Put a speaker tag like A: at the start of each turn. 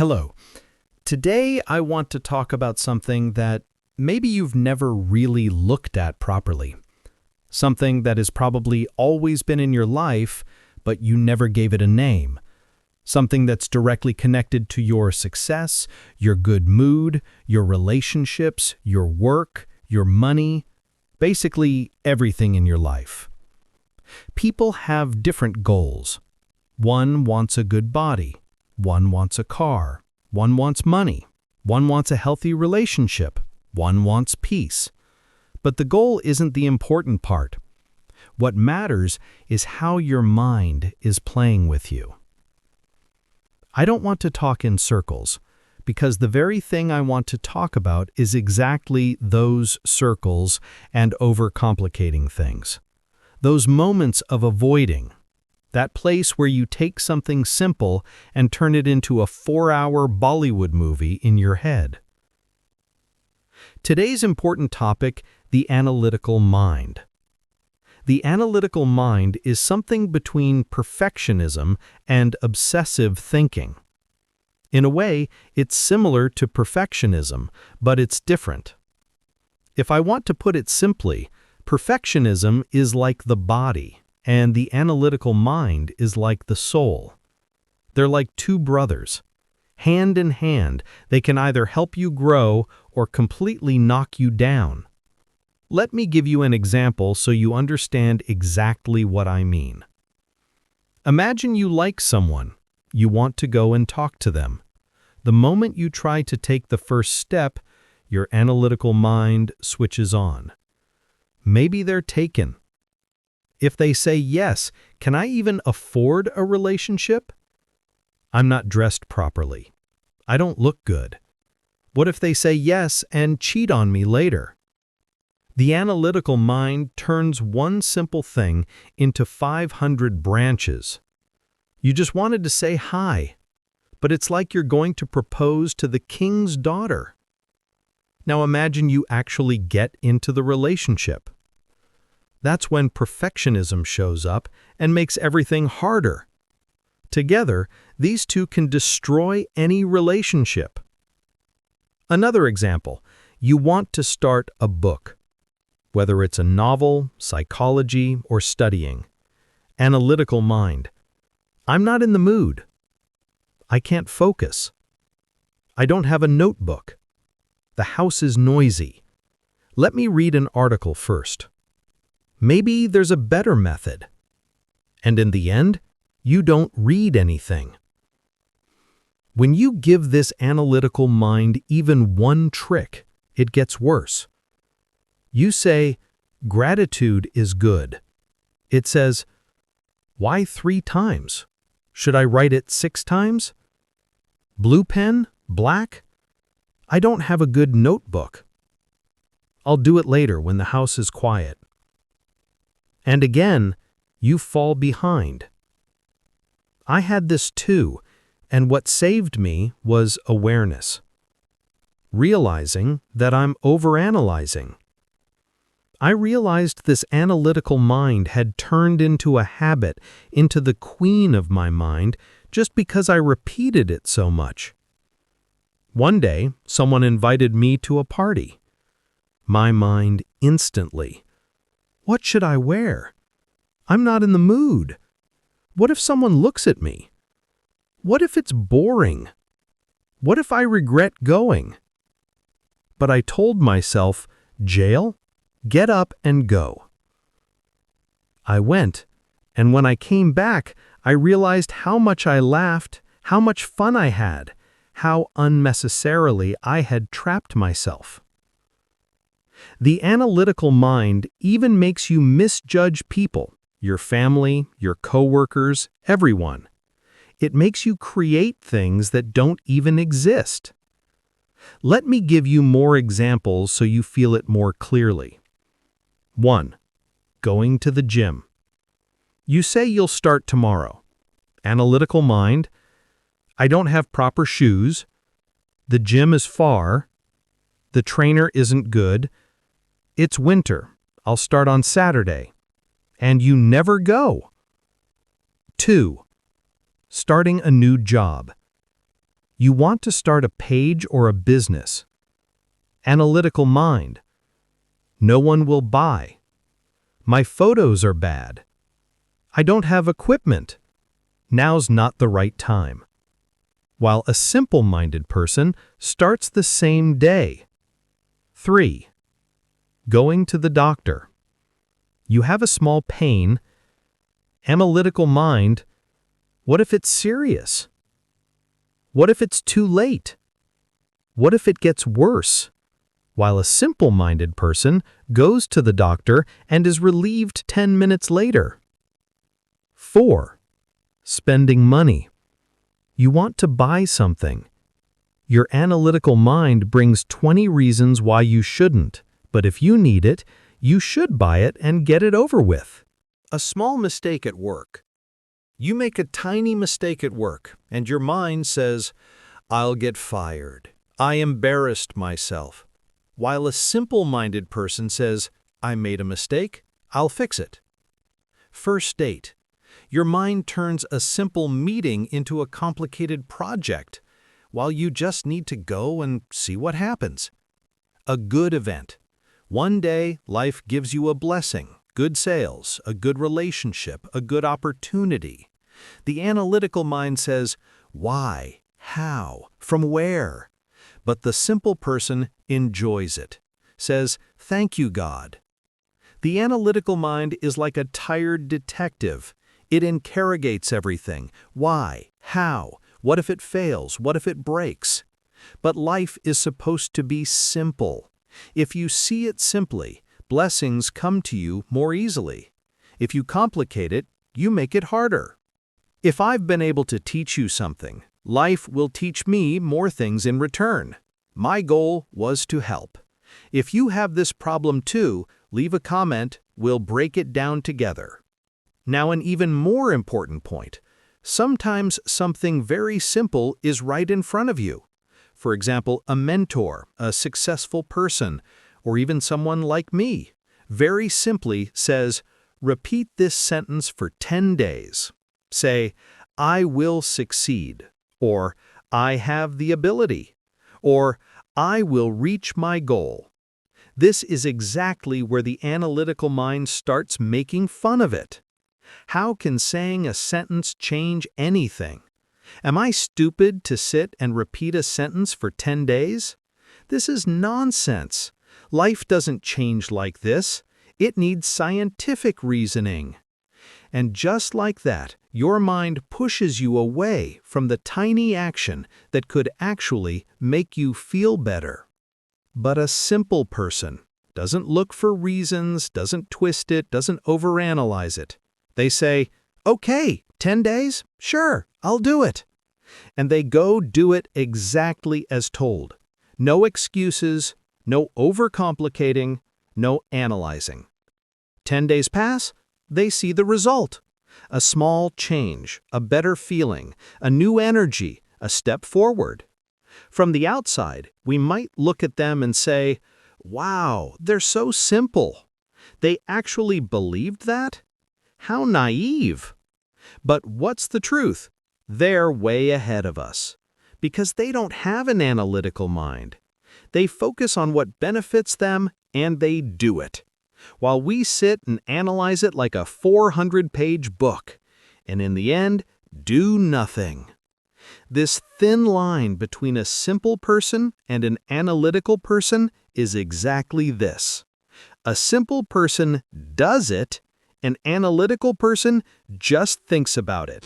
A: Hello. Today I want to talk about something that maybe you've never really looked at properly. Something that has probably always been in your life, but you never gave it a name. Something that's directly connected to your success, your good mood, your relationships, your work, your money, basically everything in your life. People have different goals. One wants a good body. One wants a car. One wants money. One wants a healthy relationship. One wants peace. But the goal isn't the important part. What matters is how your mind is playing with you. I don't want to talk in circles, because the very thing I want to talk about is exactly those circles and overcomplicating things. Those moments of avoiding. That place where you take something simple and turn it into a 4-hour Bollywood movie in your head. Today's important topic, the analytical mind. The analytical mind is something between perfectionism and obsessive thinking. In a way, it's similar to perfectionism, but it's different. If I want to put it simply, perfectionism is like the body, and the analytical mind is like the soul. They're like two brothers. Hand in hand, they can either help you grow or completely knock you down. Let me give you an example so you understand exactly what I mean. Imagine you like someone. You want to go and talk to them. The moment you try to take the first step, your analytical mind switches on. Maybe they're taken. If they say yes, can I even afford a relationship? I'm not dressed properly. I don't look good. What if they say yes and cheat on me later? The analytical mind turns one simple thing into 500 branches. You just wanted to say hi, but it's like you're going to propose to the king's daughter. Now imagine you actually get into the relationship. That's when perfectionism shows up and makes everything harder. Together, these two can destroy any relationship. Another example, you want to start a book. Whether it's a novel, psychology, or studying. Analytical mind. I'm not in the mood. I can't focus. I don't have a notebook. The house is noisy. Let me read an article first. Maybe there's a better method. And in the end, you don't read anything. When you give this analytical mind even one trick, it gets worse. You say, gratitude is good. It says, why 3 times? Should I write it 6 times? Blue pen? Black? I don't have a good notebook. I'll do it later when the house is quiet. And again, you fall behind. I had this too, and what saved me was awareness. Realizing that I'm overanalyzing. I realized this analytical mind had turned into a habit, into the queen of my mind, just because I repeated it so much. One day, someone invited me to a party. My mind instantly. What should I wear? I'm not in the mood. What if someone looks at me? What if it's boring? What if I regret going? But I told myself, jail? Get up and go. I went, and when I came back, I realized how much I laughed, how much fun I had, how unnecessarily I had trapped myself. The analytical mind even makes you misjudge people, your family, your coworkers, everyone. It makes you create things that don't even exist. Let me give you more examples so you feel it more clearly. 1. Going to the gym. You say you'll start tomorrow. Analytical mind. I don't have proper shoes. The gym is far. The trainer isn't good. It's winter. I'll start on Saturday. And you never go. 2. Starting a new job. You want to start a page or a business. Analytical mind. No one will buy. My photos are bad. I don't have equipment. Now's not the right time. While a simple-minded person starts the same day. 3. Going to the doctor. You have a small pain. Analytical mind. What if it's serious? What if it's too late? What if it gets worse? While a simple-minded person goes to the doctor and is relieved 10 minutes later. 4. Spending money. You want to buy something. Your analytical mind brings 20 reasons why you shouldn't, but if you need it, you should buy it and get it over with. A small mistake at work. You make a tiny mistake at work, and your mind says, "I'll get fired. I embarrassed myself." While a simple-minded person says, "I made a mistake. I'll fix it." First date. Your mind turns a simple meeting into a complicated project, while you just need to go and see what happens. A good event. One day, life gives you a blessing, good sales, a good relationship, a good opportunity. The analytical mind says, why, how, from where? But the simple person enjoys it, says, thank you, God. The analytical mind is like a tired detective. It interrogates everything. Why? How? What if it fails? What if it breaks? But life is supposed to be simple. If you see it simply, blessings come to you more easily. If you complicate it, you make it harder. If I've been able to teach you something, life will teach me more things in return. My goal was to help. If you have this problem too, leave a comment. We'll break it down together. Now, an even more important point. Sometimes something very simple is right in front of you. For example, a mentor, a successful person, or even someone like me, very simply says, repeat this sentence for 10 days. Say, I will succeed, or I have the ability, or I will reach my goal. This is exactly where the analytical mind starts making fun of it. How can saying a sentence change anything? Am I stupid to sit and repeat a sentence for 10 days? This is nonsense. Life doesn't change like this. It needs scientific reasoning. And just like that, your mind pushes you away from the tiny action that could actually make you feel better. But a simple person doesn't look for reasons, doesn't twist it, doesn't overanalyze it. They say, okay, 10 days? Sure, I'll do it. And they go do it exactly as told. No excuses, no overcomplicating, no analyzing. 10 days pass, they see the result. A small change, a better feeling, a new energy, a step forward. From the outside, we might look at them and say, wow, they're so simple. They actually believed that? How naive! But what's the truth? They're way ahead of us. Because they don't have an analytical mind. They focus on what benefits them, and they do it. While we sit and analyze it like a 400-page book, and in the end, do nothing. This thin line between a simple person and an analytical person is exactly this. A simple person does it, an analytical person just thinks about it.